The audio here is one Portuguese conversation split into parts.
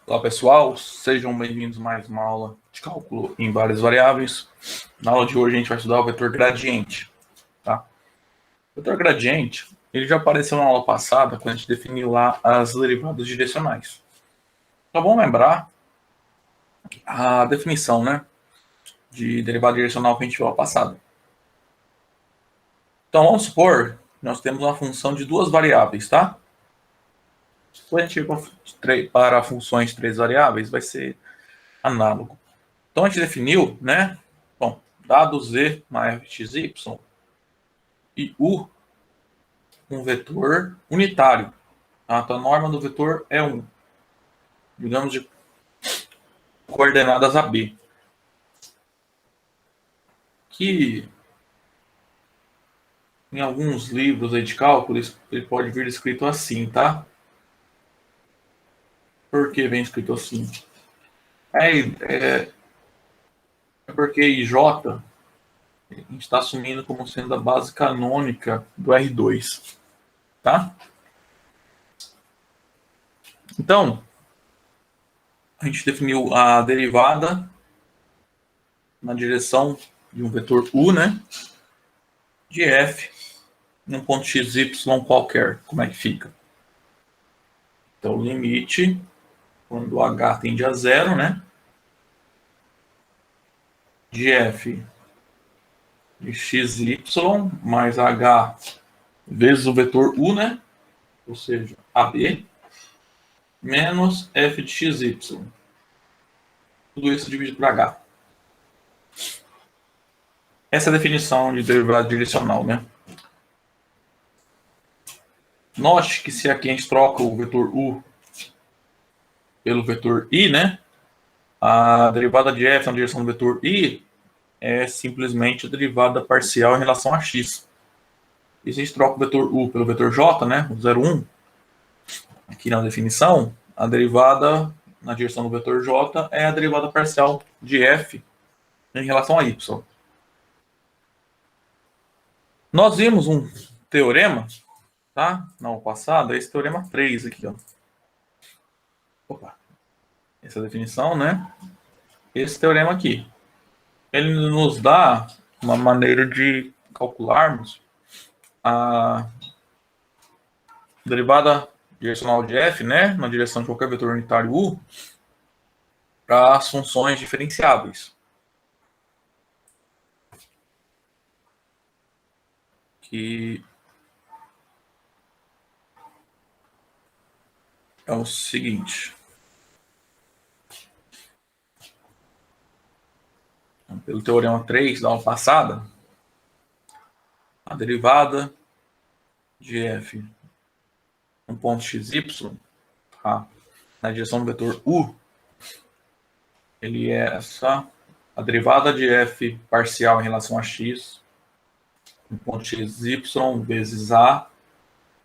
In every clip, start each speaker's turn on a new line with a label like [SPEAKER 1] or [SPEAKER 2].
[SPEAKER 1] Olá pessoal, sejam bem-vindos a mais uma aula de cálculo em várias variáveis. Na aula de hoje a gente vai estudar o vetor gradiente. Tá? O vetor gradiente ele já apareceu na aula passada quando a gente definiu lá as derivadas direcionais. Então vamos lembrar a definição, né, de derivada direcional que a gente viu na passada. Então vamos supor que nós temos uma função de duas variáveis, tá? Quando a gente ir para funções de três variáveis, vai ser análogo. Então a gente definiu, né? Bom, dado z mais fxy e u um vetor unitário. Tá? Então a norma do vetor é 1, digamos de coordenadas AB. Que em alguns livros aí de cálculo ele pode vir escrito assim, tá? Por que vem escrito assim? É porque IJ a gente está assumindo como sendo a base canônica do R2, tá? Então, a gente definiu a derivada na direção de um vetor U, né? De f num ponto xy qualquer. Como é que fica? Então, o limite, quando o h tende a zero, né? De f de xy mais h vezes o vetor u, né? Ou seja, ab, menos f de xy. Tudo isso dividido por h. Essa é a definição de derivada direcional, né? Note que se aqui a gente troca o vetor u pelo vetor i, né? A derivada de f na direção do vetor i é simplesmente a derivada parcial em relação a x. E se a gente troca o vetor u pelo vetor j, né? O 0, 1, aqui na definição, a derivada na direção do vetor j é a derivada parcial de f em relação a y. Nós vimos um teorema, tá? Na aula passada, esse teorema 3 aqui, ó. Opa. Essa definição, né? Esse teorema aqui. Ele nos dá uma maneira de calcularmos a derivada direcional de f, né? Na direção de qualquer vetor unitário u, para as funções diferenciáveis. Que é o seguinte. Pelo teorema 3 da aula passada, a derivada de f no ponto xy, tá? Na direção do vetor u, ele é essa, a derivada de f parcial em relação a x, no ponto xy vezes a,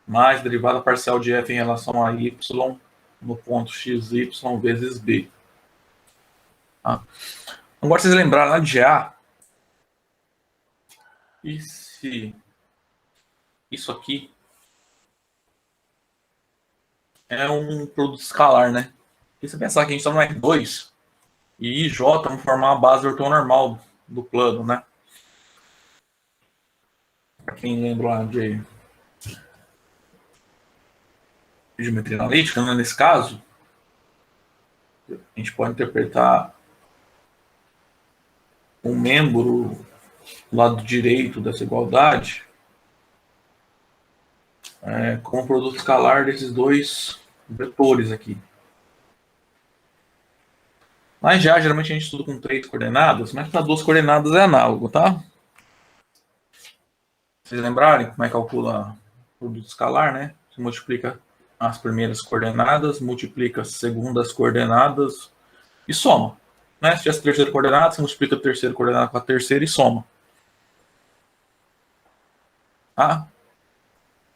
[SPEAKER 1] mais derivada parcial de f em relação a y, no ponto xy vezes b. Tá? Agora vocês lembraram lá de A. E se isso aqui é um produto escalar, né? E você pensar que a gente está no R2 e IJ vão formar a base ortonormal do plano, né? Para quem lembra lá de geometria analítica, né? Nesse caso, a gente pode interpretar um membro do lado direito dessa igualdade como produto escalar desses dois vetores aqui. Mas já, geralmente a gente estuda com 3 coordenadas, mas para 2 coordenadas é análogo, tá? Vocês lembrarem como é que calcula o produto escalar, né? Você multiplica as primeiras coordenadas, multiplica as segundas coordenadas e soma. Né? Se tivesse terceira coordenada, você multiplica a terceira coordenada com a terceira e soma. Tá?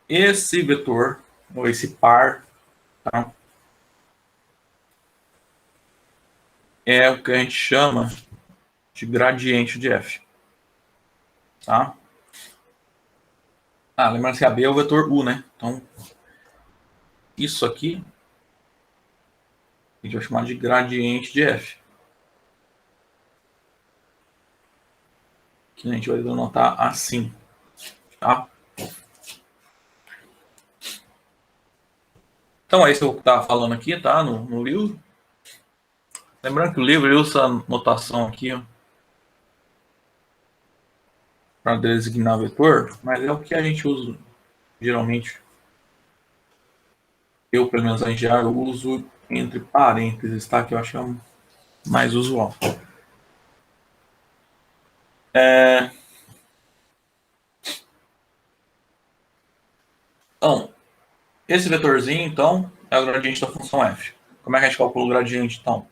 [SPEAKER 1] Esse vetor, ou esse par, tá? É o que a gente chama de gradiente de f. Tá? Lembrando que a B é o vetor U, né? Então, isso aqui A gente vai chamar de gradiente de f. Que a gente vai denotar assim, tá? Então, é isso que eu estava falando aqui, tá? No livro. Lembrando que o livro usa a notação aqui, ó, para designar vetor, mas é o que a gente usa geralmente. Eu, pelo menos, em geral, eu uso entre parênteses, tá? Que eu acho mais usual. Então, esse vetorzinho, então, é o gradiente da função f. Como é que a gente calcula o gradiente, então?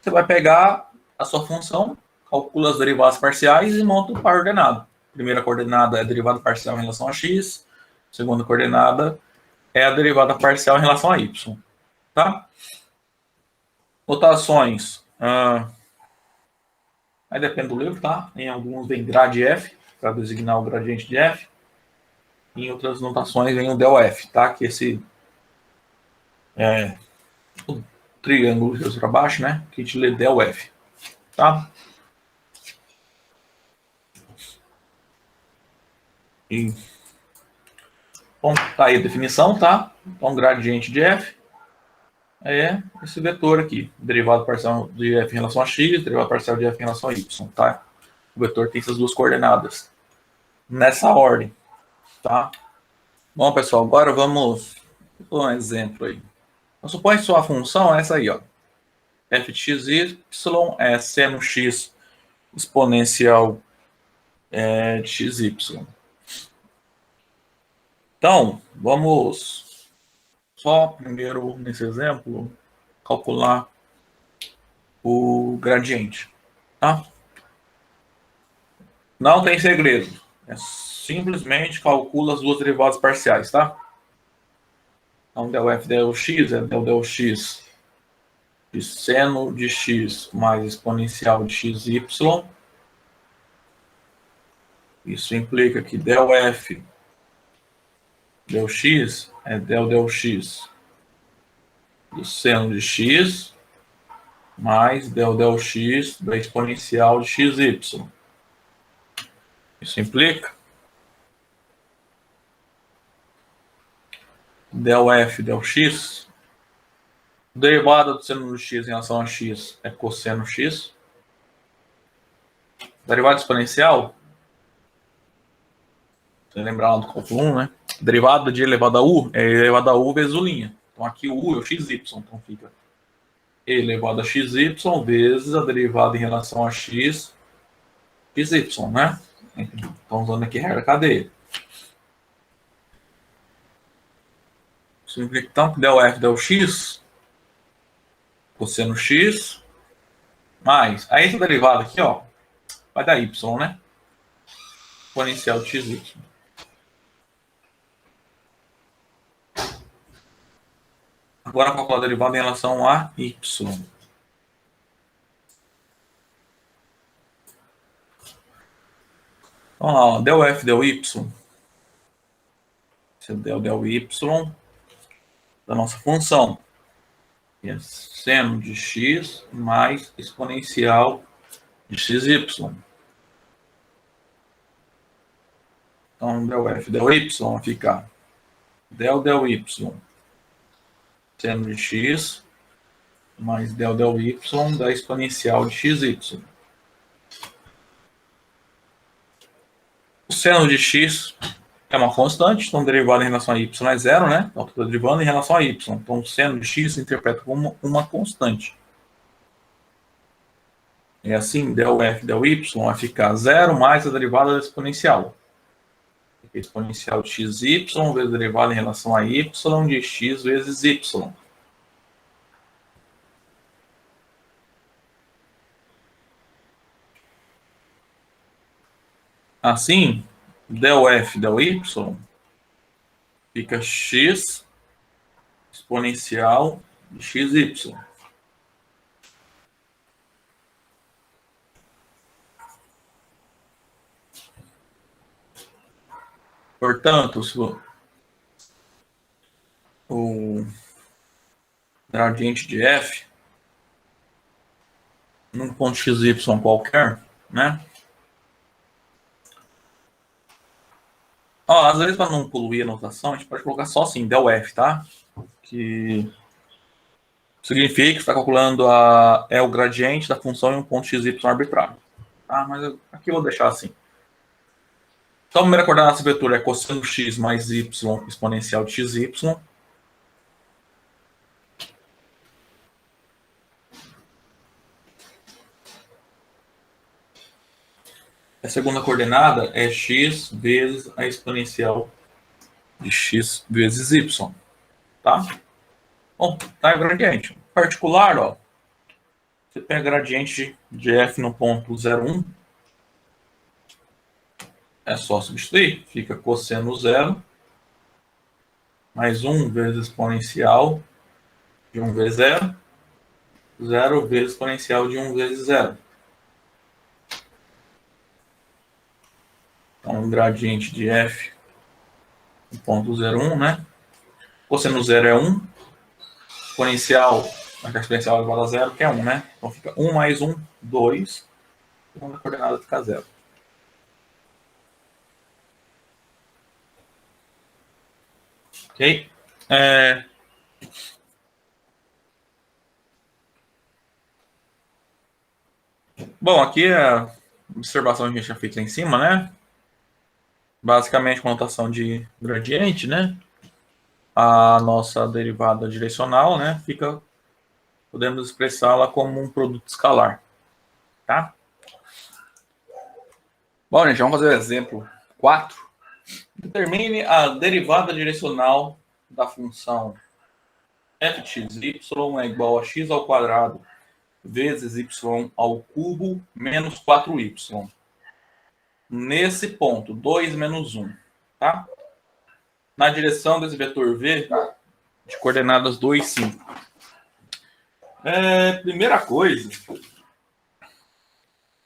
[SPEAKER 1] Você vai pegar a sua função, calcula as derivadas parciais e monta o par ordenado. Primeira coordenada é a derivada parcial em relação a x, segunda coordenada é a derivada parcial em relação a y. Tá? Notações. Aí depende do livro, tá? Em alguns vem grad f, para designar o gradiente de f. Em outras notações vem o del f, tá? Que esse é o triângulo que para baixo, né? Que a gente lê del f, tá? E, bom, tá aí a definição, tá? Então, gradiente de f é esse vetor aqui, derivado parcial de f em relação a x, derivado parcial de f em relação a y, tá? O vetor tem essas duas coordenadas nessa ordem, tá? Bom, pessoal, agora vamos dar um exemplo aí. Então, supõe que sua função é essa aí, ó. f de xy é seno x exponencial de xy. Então, vamos só primeiro, nesse exemplo, calcular o gradiente, tá? Não tem segredo. É simplesmente calcula as duas derivadas parciais, tá? Então, del f del x é del x de seno de x mais exponencial de xy. Isso implica que del f del x é del x do seno de x mais del x da exponencial de xy. Isso implica del f del x, derivada do seno de x em relação a x é cosseno x. Derivada exponencial, você lembrar lá do cálculo 1, né? Derivada de elevado a u é elevado a u vezes u'. Então aqui o u é o xy, então fica e elevado a xy vezes a derivada em relação a x, xy, né? Então usando aqui a regra cadeia. Isso implica então que del f del x, cosseno x, mais a essa derivada aqui, ó, vai dar y, né? Exponencial de xy. Agora calcular a derivada em relação a y. Vamos lá, ó, del f del y. Esse é del y da nossa função. Que é seno de x mais exponencial de xy. Então, del f del y vai ficar del y seno de x mais del y da exponencial de xy. O seno de x é uma constante, então derivada em relação a y é zero, né? Então estou derivando em relação a y. Então o seno de x se interpreta como uma constante. E assim, del f del y vai ficar zero mais a derivada da exponencial. Exponencial de xy vezes a derivada em relação a y de x vezes y. Assim, del f del y fica x exponencial de xy. Portanto, o gradiente de f num ponto XY qualquer, né? Ó, às vezes, para não poluir a notação, a gente pode colocar só assim, del F, tá? Que significa que está calculando o gradiente da função em um ponto XY arbitrário. Tá? Mas aqui eu vou deixar assim. Então, a primeira coordenada desse vetor é cosseno x mais y exponencial de xy. A segunda coordenada é x vezes a exponencial de x vezes y. Tá? Bom, tá, gradiente. Particular, ó, você pega gradiente de f no ponto 0,1, é só substituir, fica cosseno zero mais 1 vezes exponencial de 1 vezes zero, zero vezes exponencial de 1 vezes zero. Então, o gradiente de f no ponto 0,1, né? Cosseno zero é 1, exponencial, a exponencial é igual a zero, que é 1, né? Então fica 1 mais 1, 2, segunda coordenada fica zero. Ok? Bom, aqui é a observação que a gente já fez lá em cima, né? Basicamente, com notação de gradiente, né? A nossa derivada direcional, né? Podemos expressá-la como um produto escalar, tá? Bom, gente, vamos fazer o exemplo 4. Determine a derivada direcional da função f de x, y é igual a x ao quadrado vezes y ao cubo menos 4y. Nesse ponto, 2 menos 1, tá? Na direção desse vetor v, de coordenadas 2, 5. Primeira coisa,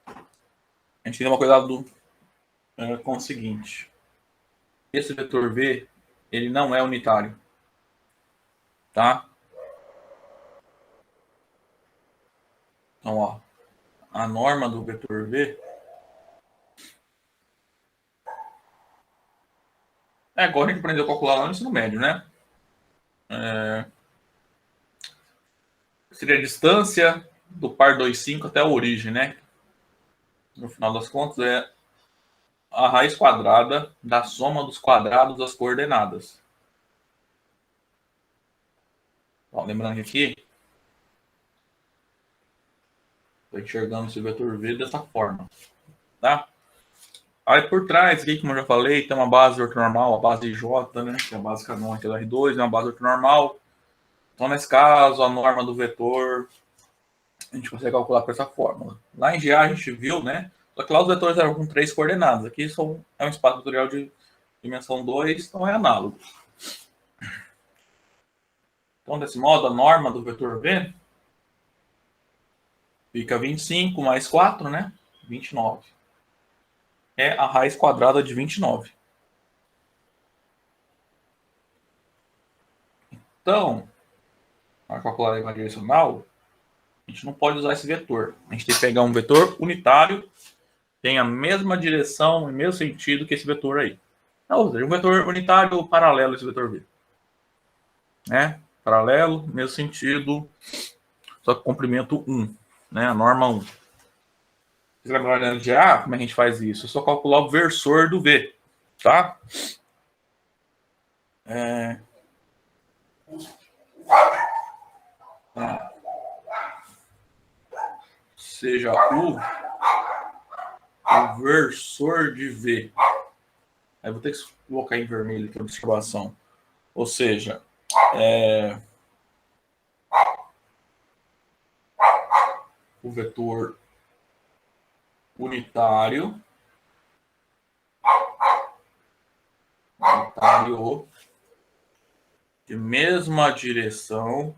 [SPEAKER 1] a gente tem que tomar cuidado com o seguinte. Esse vetor v, ele não é unitário, tá? Então, ó, a norma do vetor v é igual a gente aprendeu a calcular lá no ensino médio, né? Seria a distância do par 2,5 até a origem, né? No final das contas, é a raiz quadrada da soma dos quadrados das coordenadas. Ó, lembrando que aqui, estou enxergando esse vetor v dessa forma, tá? Aí por trás, aqui, como eu já falei, tem uma base ortonormal, a base J, né? Que é a base canônica do R2, é uma base ortonormal. Então, nesse caso, a norma do vetor, a gente consegue calcular por essa fórmula. Lá em GA a gente viu, né? Só que lá os vetores eram com 3 coordenadas. Aqui é um espaço vetorial de dimensão 2, então é análogo. Então, desse modo, a norma do vetor v fica 25 mais 4, né? 29. É a raiz quadrada de 29. Então, para calcular a derivada direcional, a gente não pode usar esse vetor. A gente tem que pegar um vetor unitário, tem a mesma direção e mesmo sentido que esse vetor aí. Ou seja, um vetor unitário paralelo a esse vetor v. Né? Paralelo, mesmo sentido, só que comprimento 1, né? A norma 1. Vocês lembraram de como a gente faz isso? É só calcular o versor do v, tá? Seja o versor de v. Aí vou ter que colocar em vermelho aqui a observação. Ou seja, o vetor unitário de mesma direção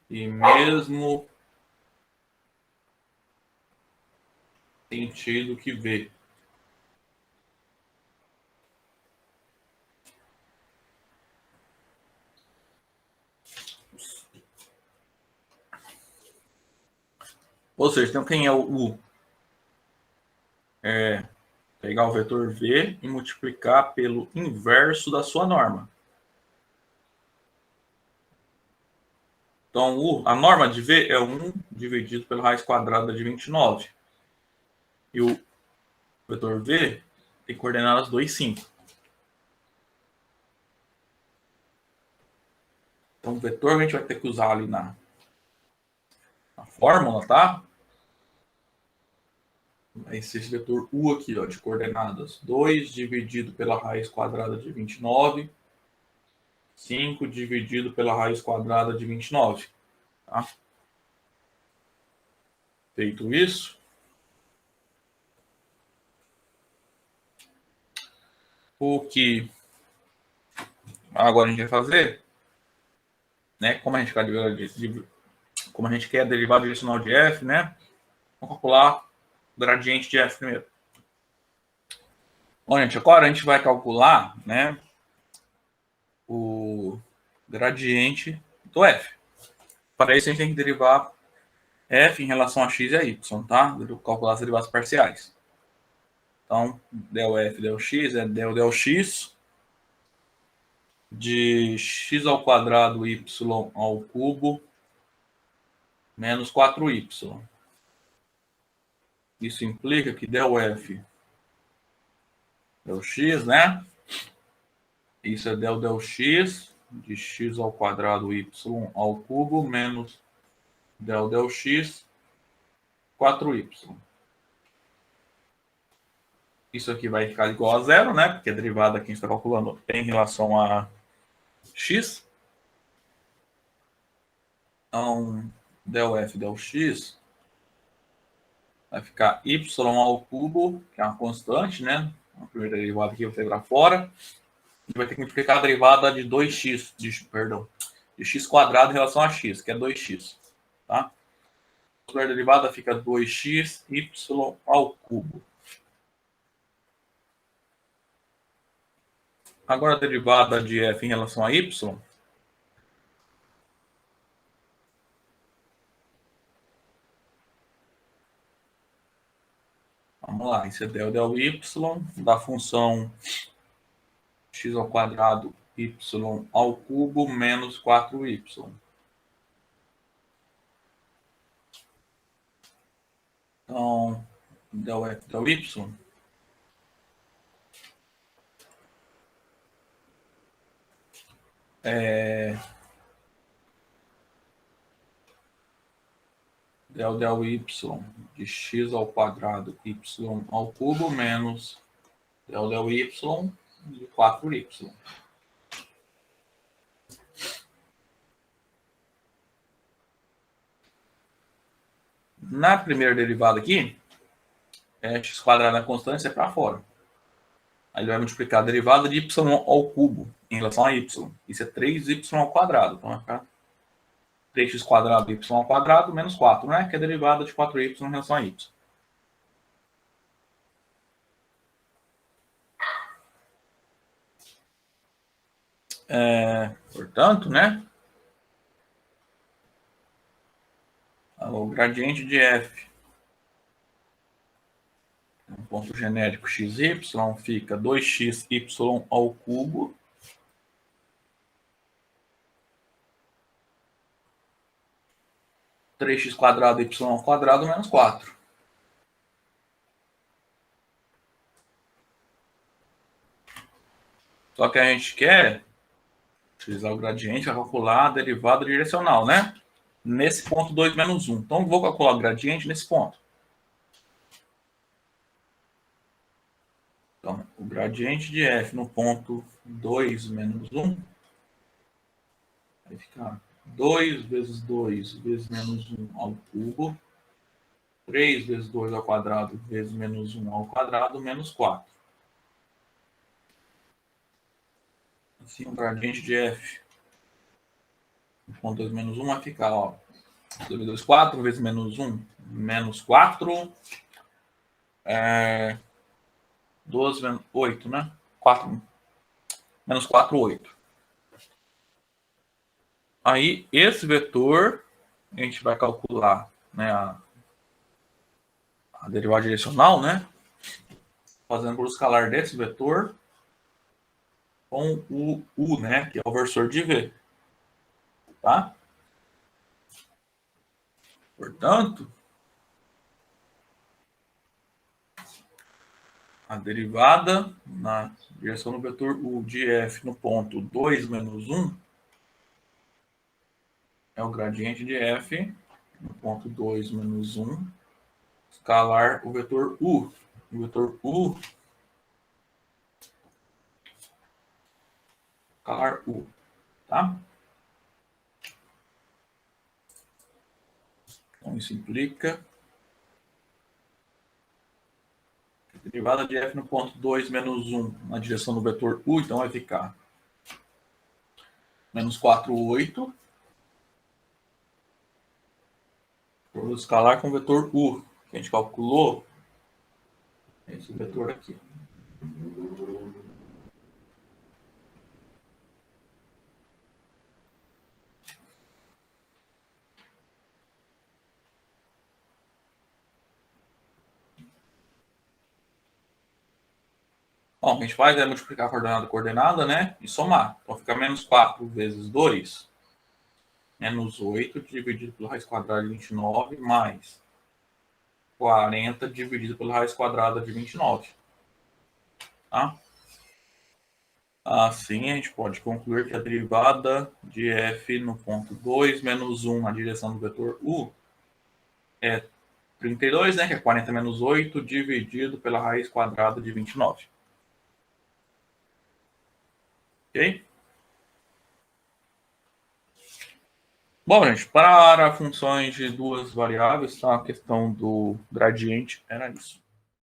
[SPEAKER 1] e mesmo sentido que v. Ou seja, então quem é o U? Pegar o vetor V e multiplicar pelo inverso da sua norma. Então, a norma de V é 1 dividido pela raiz quadrada de 29. E o vetor V tem coordenadas 2, 5. Então, o vetor a gente vai ter que usar ali na fórmula, tá? Vai ser esse vetor U aqui, ó, de coordenadas 2 dividido pela raiz quadrada de 29, 5 dividido pela raiz quadrada de 29. Tá? Feito isso, o que agora a gente vai fazer, né? Como a gente quer a derivada direcional de f, né? Vamos calcular o gradiente de f primeiro. Bom, gente, agora a gente vai calcular, né, o gradiente do f. Para isso a gente tem que derivar f em relação a x e a y, tá? Calcular as derivadas parciais. Então, del f, del x é del x de x ao quadrado y ao cubo menos 4y. Isso implica que del f, del x, né? Isso é del x de x ao quadrado y ao cubo menos del x 4y. Isso aqui vai ficar igual a zero, né? Porque a derivada que a gente está calculando é em relação a x. Então, del f, del x vai ficar y ao cubo, que é uma constante, né? A primeira derivada aqui eu vou ter para fora. E vai ter que multiplicar a derivada de 2x, de x quadrado em relação a x, que é 2x. Tá? A primeira derivada fica 2x y ao cubo. Agora a derivada de f em relação a y. Vamos lá, isso é del y da função x ao quadrado y ao cubo menos 4y. Então, del f, del y é del y de x ao quadrado y ao cubo menos del y de 4y. Na primeira derivada aqui, x quadrado na constante é para fora. Aí ele vai multiplicar a derivada de y ao cubo em relação a y. Isso é 3y ao quadrado. Então vai ficar 3x quadrado y ao quadrado menos 4, né? Que é a derivada de 4y em relação a y. Portanto, né? O gradiente de f, um ponto genérico xy, fica 2xy ao cubo (3x quadrado y ao quadrado menos 4). Só que a gente quer utilizar o gradiente para calcular a derivada direcional, né? Nesse ponto 2 menos 1. Então, vou calcular o gradiente nesse ponto. Então, o gradiente de f no ponto 2 menos 1 vai ficar 2 vezes 2 vezes menos 1 ao cubo, 3 vezes 2 ao quadrado vezes menos 1 ao quadrado, menos 4. Assim, o gradiente de f no ponto 2 menos 1 vai ficar, ó, 2 vezes 4 vezes menos 1, menos 4, 12 menos 8, né? 4, menos 4, 8. Aí, esse vetor, a gente vai calcular, né, a derivada direcional, né? Fazendo por escalar desse vetor com o U, né? Que é o versor de V. Tá? Portanto, a derivada na direção do vetor U de f no ponto 2 menos 1 é o gradiente de f no ponto 2 menos 1 escalar o vetor U. O vetor U escalar U, tá? Então isso implica que a derivada de f no ponto 2 menos 1 na direção do vetor U, então vai ficar menos 4,8 por escalar com o vetor U, que a gente calculou, esse vetor aqui. Bom, o que a gente faz é multiplicar a coordenada com coordenada, né? E somar. Então fica menos 4 vezes 2, menos 8 dividido pela raiz quadrada de 29, mais 40 dividido pela raiz quadrada de 29. Tá? Assim, a gente pode concluir que a derivada de f no ponto 2 menos 1 na direção do vetor u é 32, né? Que é 40 menos 8 dividido pela raiz quadrada de 29. Ok? Bom, gente, para funções de duas variáveis, tá? A questão do gradiente era isso.